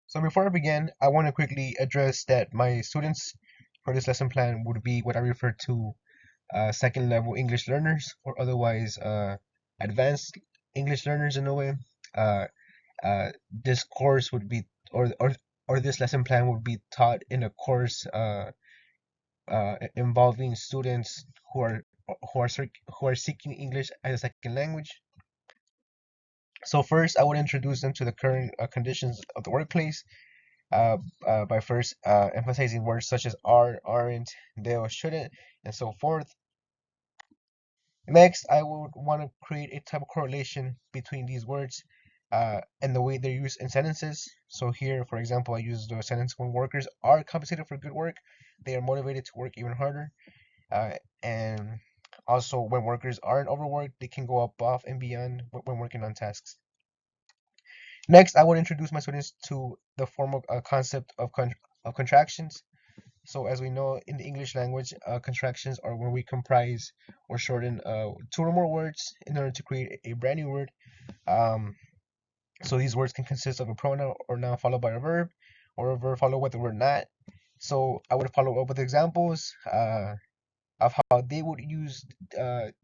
So before I begin, I want to quickly address that my students for this lesson plan would be what I refer to second level English learners, or otherwise advanced English learners in a way. Uh, this course would be, or this lesson plan would be taught in a course involving students who are seeking English as a second language. So first, I would introduce them to the current conditions of the workplace by first emphasizing words such as are, aren't, they, or shouldn't, and so forth. Next, I would want to create a type of correlation between these words and the way they're used in sentences. So here, for example, I use the sentence when workers are compensated for good work, they are motivated to work even harder. And also, when workers aren't overworked, they can go above and beyond when working on tasks. Next, I would introduce my students to the formal concept of contractions. So as we know in the English language, contractions are when we comprise or shorten two or more words in order to create a brand new word. Um, so these words can consist of a pronoun or noun followed by a verb, or a verb followed with the word not. So I would follow up with examples of how they would use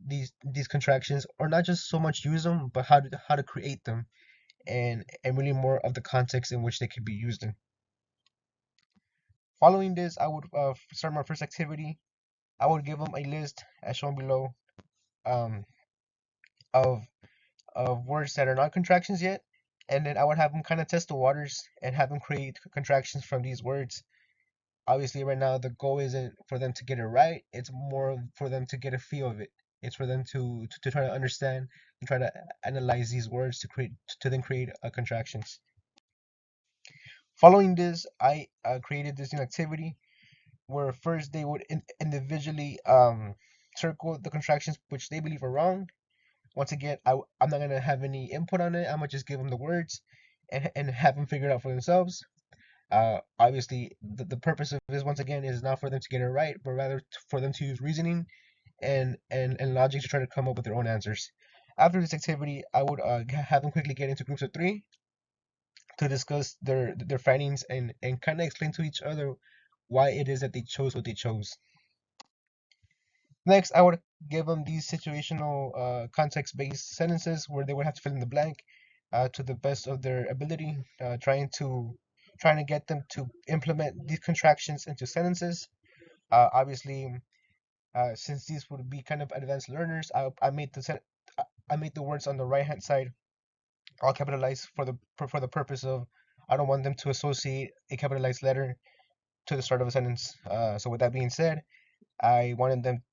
these contractions, or not just so much use them, but how to create them, and really more of the context in which they could be used in. Following this, I would start my first activity. I would give them a list as shown below um, of words that are not contractions yet, and then I would have them kind of test the waters and have them create contractions from these words. Obviously, right now the goal isn't for them to get it right; it's more for them to get a feel of it. It's for them to try to understand and try to analyze these words to then create contractions. Following this, I created this new activity where first they would individually circle the contractions which they believe are wrong. Once again, I'm not gonna have any input on it. I'm gonna just give them the words and have them figure it out for themselves. Obviously, the purpose of this once again is not for them to get it right, but rather for them to use reasoning and logic to try to come up with their own answers. After this activity, I would have them quickly get into groups of three to discuss their findings and kind of explain to each other why it is that they chose what they chose. Next, I would give them these situational context-based sentences where they would have to fill in the blank to the best of their ability, trying to get them to implement these contractions into sentences. Obviously, since these would be kind of advanced learners, I made the words on the right-hand side all capitalized for the purpose of I don't want them to associate a capitalized letter to the start of a sentence. So with that being said, I wanted them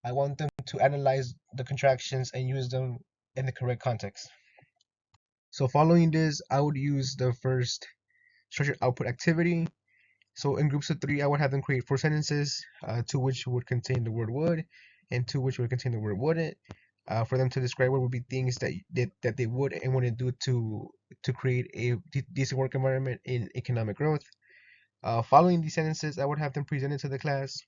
I want them to analyze the contractions and use them in the correct context. So following this, I would use the first structured output activity. So in groups of three, I would have them create four sentences, two which would contain the word would, and two which would contain the word wouldn't. For them to describe what would be things that they would and wouldn't do to create a decent work environment in economic growth. Following these sentences, I would have them present it to the class,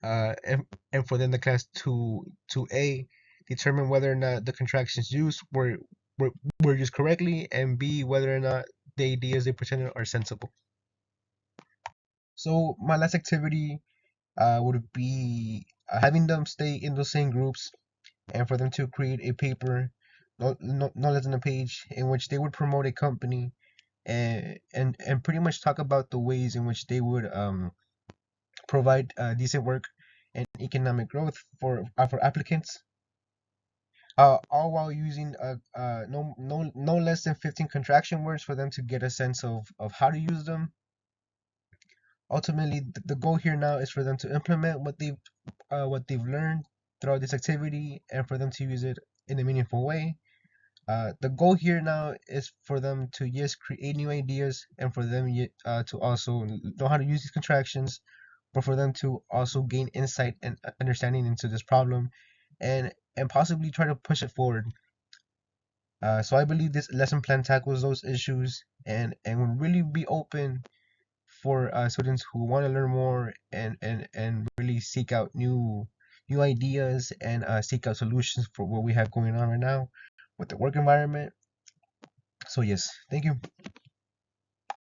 uh, and, and for then the class to A, determine whether or not the contractions used were, were used correctly, and B, whether or not the ideas they presented are sensible. So my last activity would be having them stay in those same groups and for them to create a paper, no less than a page, in which they would promote a company and pretty much talk about the ways in which they would provide decent work and economic growth for applicants, all while using no less than 15 contraction words for them to get a sense of how to use them. Ultimately, the goal here now is for them to implement what they've learned throughout this activity and for them to use it in a meaningful way. The goal here now is for them to yes create new ideas and for them to also know how to use these contractions, but for them to also gain insight and understanding into this problem and possibly try to push it forward. So I believe this lesson plan tackles those issues and will really be open for students who want to learn more and really seek out new ideas and seek out solutions for what we have going on right now with the work environment. So yes, thank you.